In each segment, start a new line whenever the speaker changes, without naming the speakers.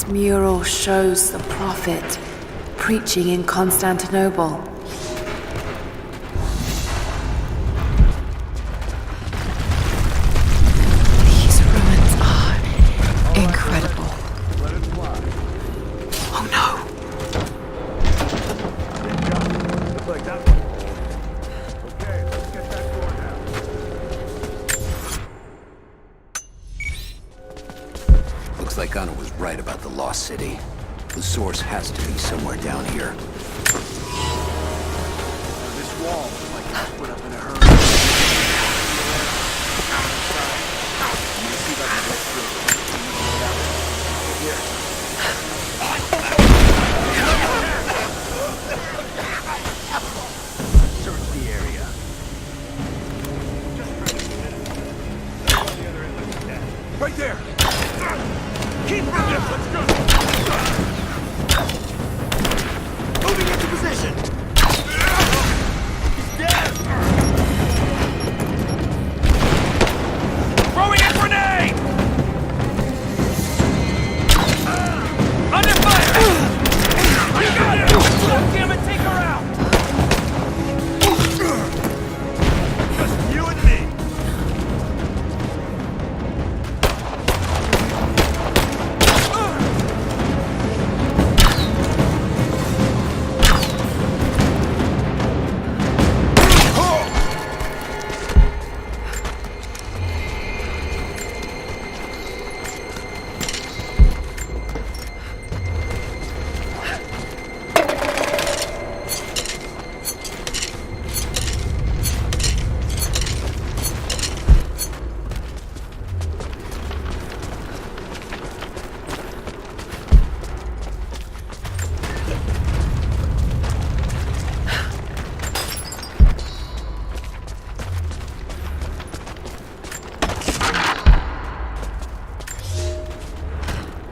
Mural shows the prophet preaching in Constantinople. These ruins are incredible. Oh no!
Looks like that one. Okay, let's get that door now.
Looks like Anna was right about the lost city. The source has to be somewhere down here.
This wall is like it was put up in a hurry. I'm gonna see if I can get through. Here. Search the area. Right there! Keep moving! Let's go! Moving into position! He's dead! Throwing a grenade! Under fire! You got it! God damn it, take her out! Just you and me!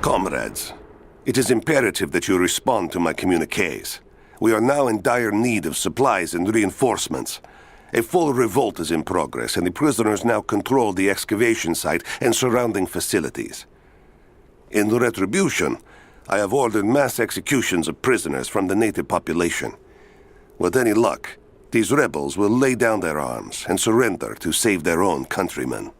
Comrades, it is imperative that you respond to my communiques. We are now in dire need of supplies and reinforcements. A full revolt is in progress, and the prisoners now control the excavation site and surrounding facilities. In retribution, I have ordered mass executions of prisoners from the native population. With any luck, these rebels will lay down their arms and surrender to save their own countrymen.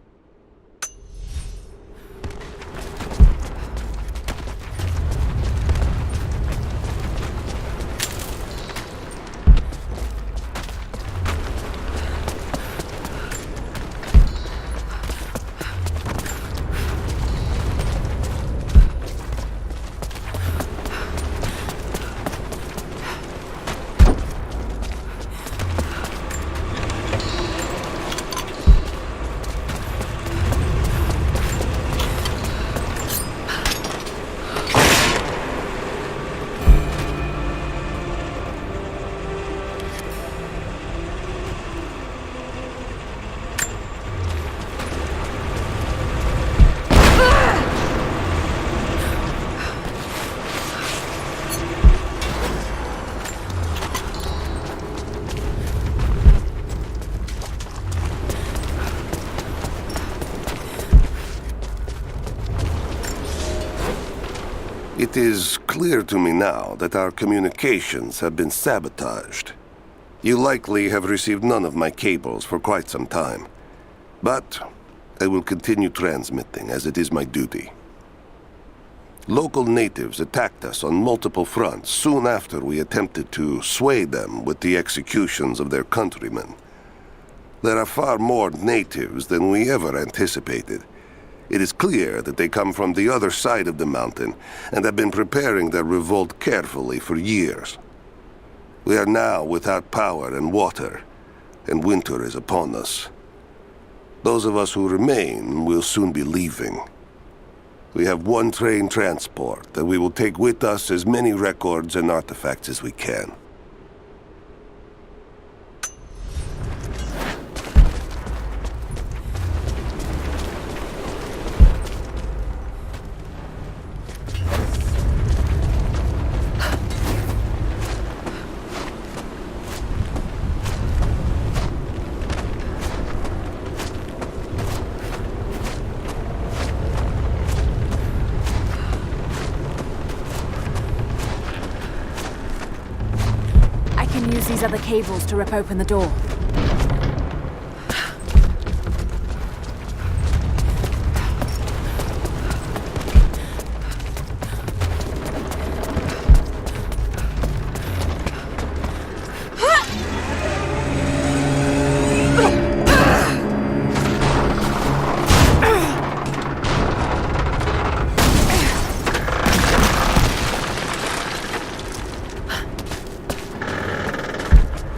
It is clear to me now that our communications have been sabotaged. You likely have received none of my cables for quite some time. But I will continue transmitting, as it is my duty. Local natives attacked us on multiple fronts soon after we attempted to sway them with the executions of their countrymen. There are far more natives than we ever anticipated. It is clear that they come from the other side of the mountain and have been preparing their revolt carefully for years. We are now without power and water, and winter is upon us. Those of us who remain will soon be leaving. We have one train transport that we will take with us as many records and artifacts as we can.
other cables to rip open the door.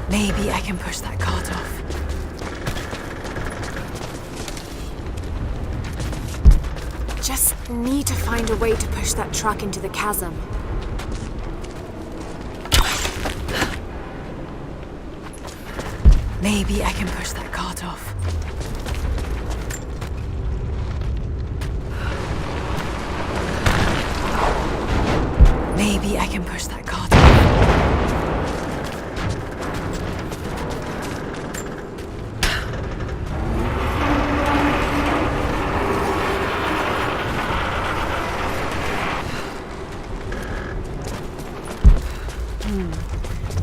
Maybe I can push that cart off. Just need to find a way to push that truck into the chasm. Maybe I can push that cart off. Maybe I can push that cart off.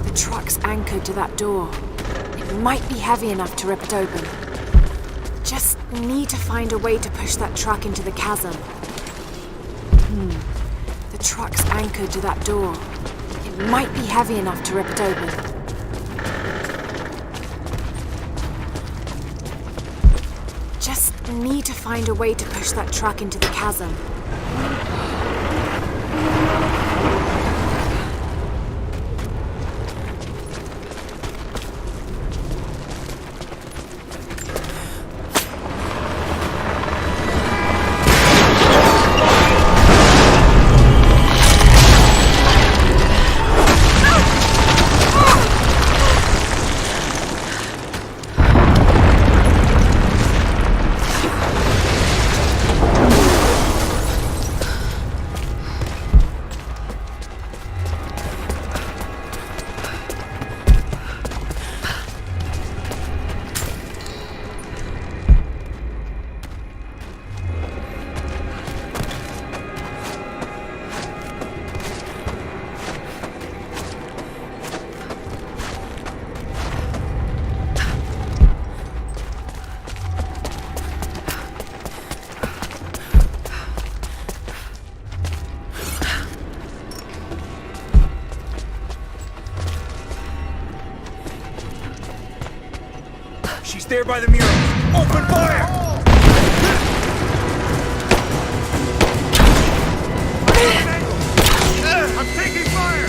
The truck's anchored to that door. It might be heavy enough to rip it open. Just need to find a way to push that truck into the chasm. The truck's anchored to that door. It might be heavy enough to rip it open. Just need to find a way to push that truck into the chasm.
She's there by the mural. Open fire! I'm taking fire!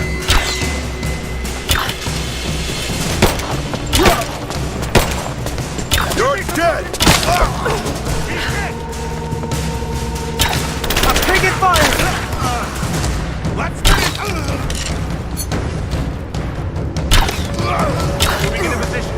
You're dead! I'm taking fire! Let's finish! Moving into position.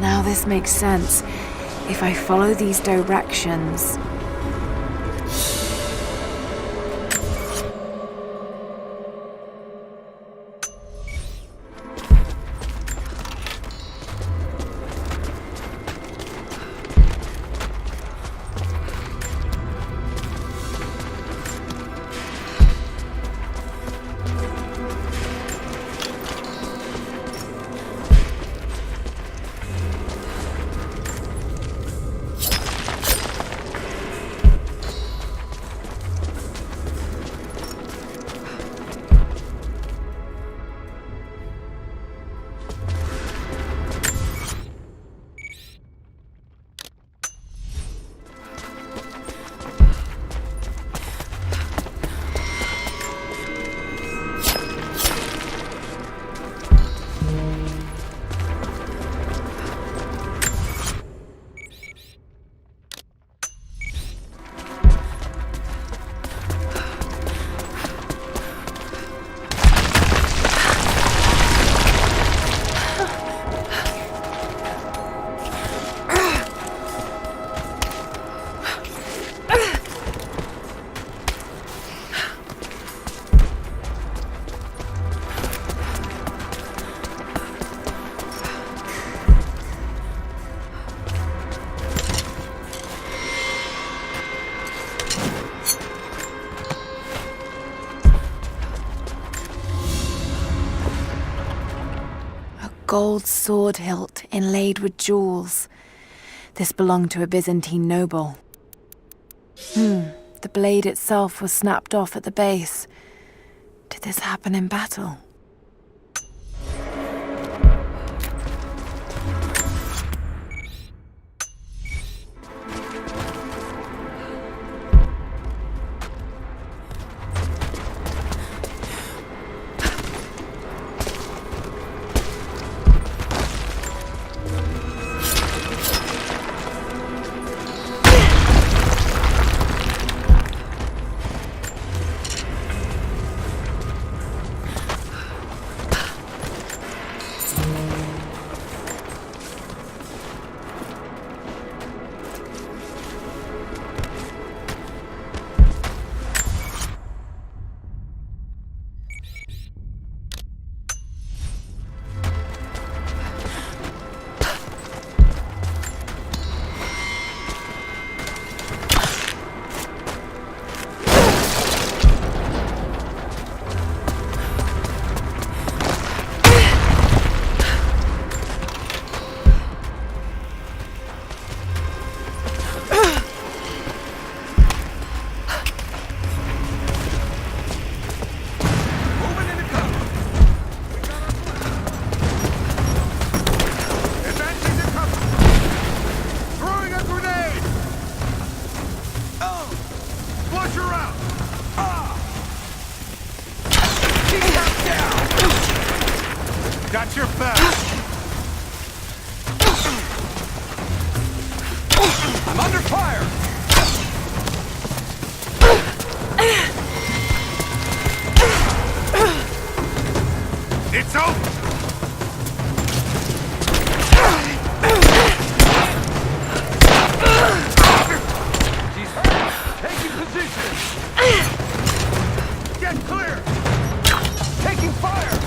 Now this makes sense. If I follow these directions... gold sword hilt inlaid with jewels. This belonged to a Byzantine noble. The blade itself was snapped off at the base. Did this happen in battle?
Got your back! I'm under fire! It's over! She's hurt! Taking position! Get clear! Taking fire!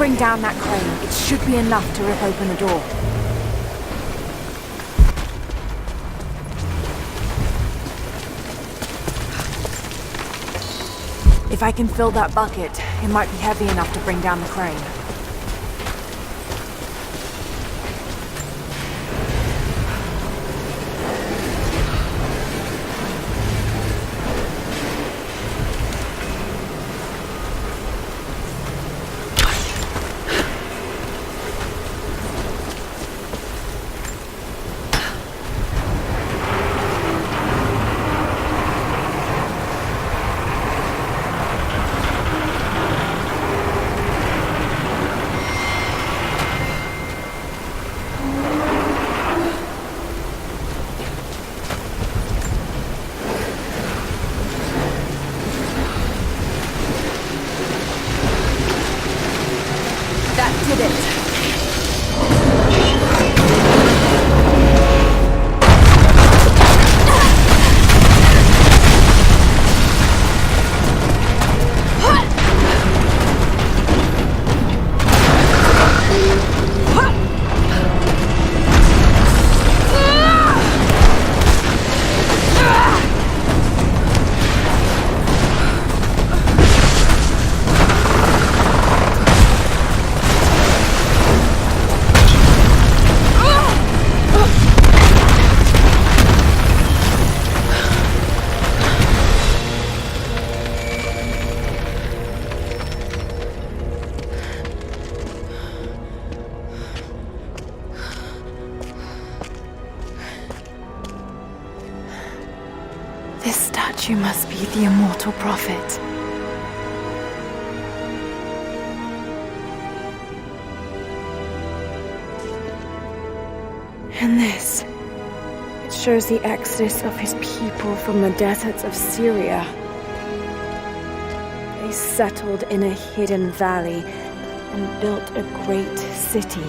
bring down that crane, it should be enough to rip open the door. If I can fill that bucket, it might be heavy enough to bring down the crane. This statue must be the immortal prophet. And this, it shows the exodus of his people from the deserts of Syria. They settled in a hidden valley and built a great city.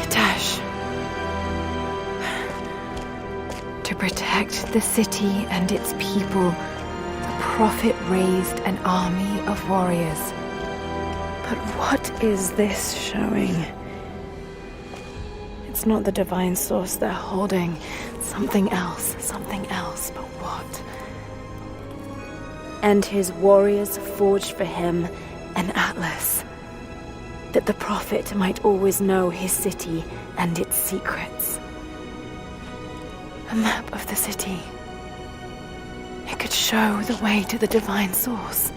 Kitezh. To protect the city and its people, the prophet raised an army of warriors. But what is this showing? It's not the divine source they're holding. Something else, but what? And his warriors forged for him an atlas, that the prophet might always know his city and its secrets. A map of the city. It could show the way to the divine source.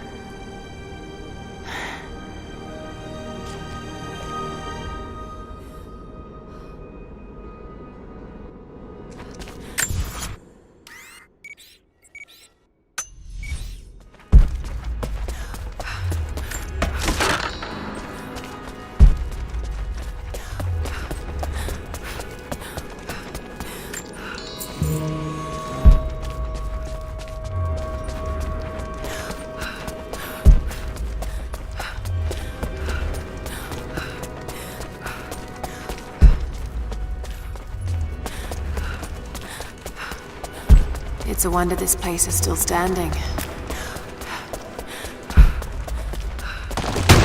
It's a wonder this place is still standing.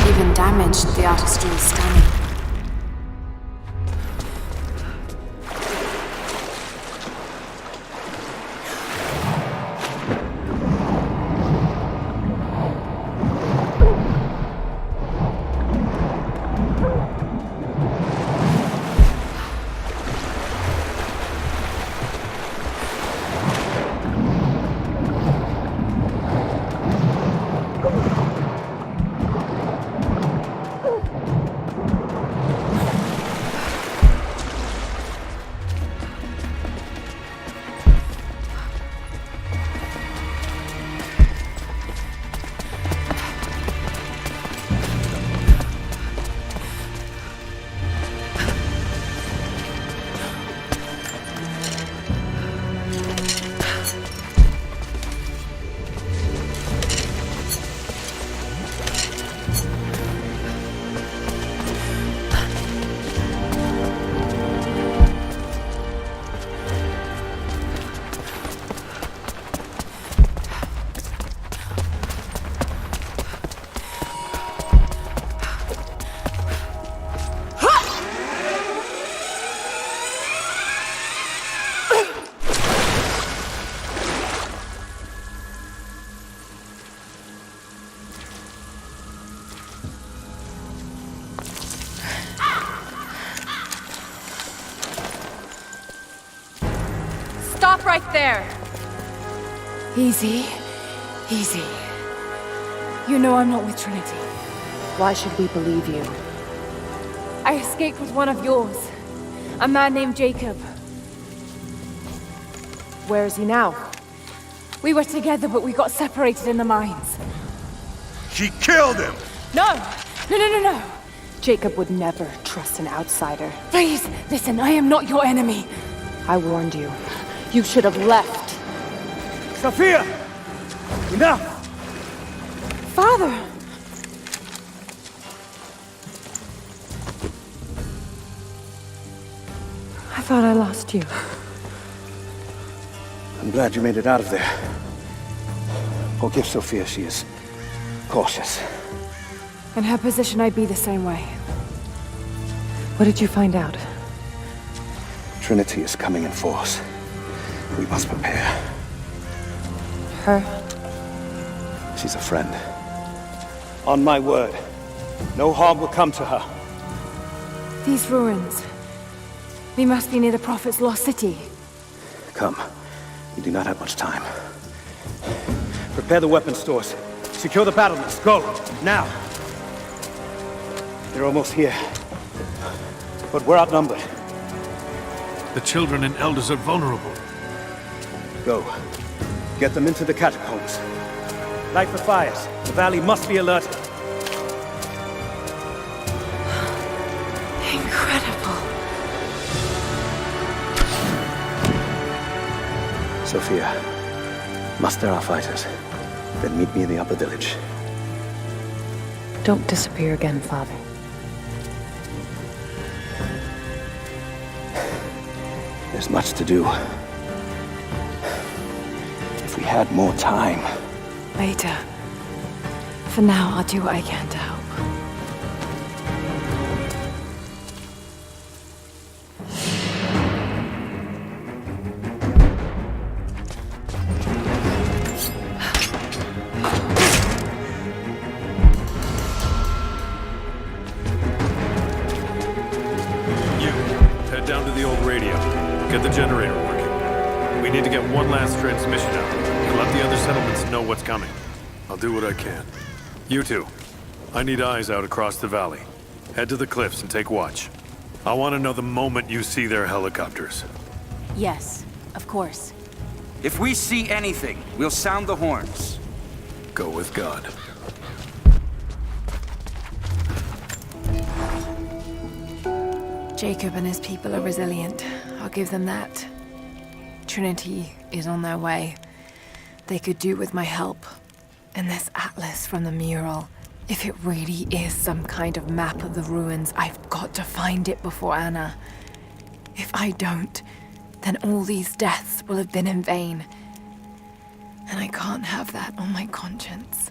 Even damaged, the artistry is stunning. right there! Easy. Easy. You know I'm not with Trinity.
Why should we believe you?
I escaped with one of yours. A man named Jacob.
Where is he now?
We were together, but we got separated in the mines.
She killed him!
No! No!
Jacob would never trust an outsider.
Please, listen, I am not your enemy.
I warned you. You should have left.
Sophia! Enough!
Father!
I thought I lost you.
I'm glad you made it out of there. Forgive Sophia, she is cautious.
In her position, I'd be the same way.
What did you find out?
Trinity is coming in force. We must prepare.
Her?
She's a friend. On my word, no harm will come to her.
These ruins. We must be near the Prophet's lost city.
Come. We do not have much time. Prepare the weapon stores. Secure the battlements. Go! Now! They're almost here. But we're outnumbered.
The children and elders are vulnerable.
Go. Get them into the catacombs. Light the fires. The valley must be alerted.
Incredible.
Sophia, muster our fighters. Then meet me in the upper village.
Don't disappear again, Father.
There's much to do. If we had more time.
Later. For now, I'll do what I can to help.
Down to the old radio. Get the generator working. We need to get one last transmission out and let the other settlements know what's coming. I'll do what I can. You two, I need eyes out across the valley. Head to the cliffs and take watch. I want to know the moment you see their helicopters.
Yes, of course.
If we see anything, we'll sound the horns.
Go with God.
Jacob and his people are resilient. I'll give them that. Trinity is on their way. They could do with my help. And this atlas from the mural. If it really is some kind of map of the ruins, I've got to find it before Anna. If I don't, then all these deaths will have been in vain. And I can't have that on my conscience.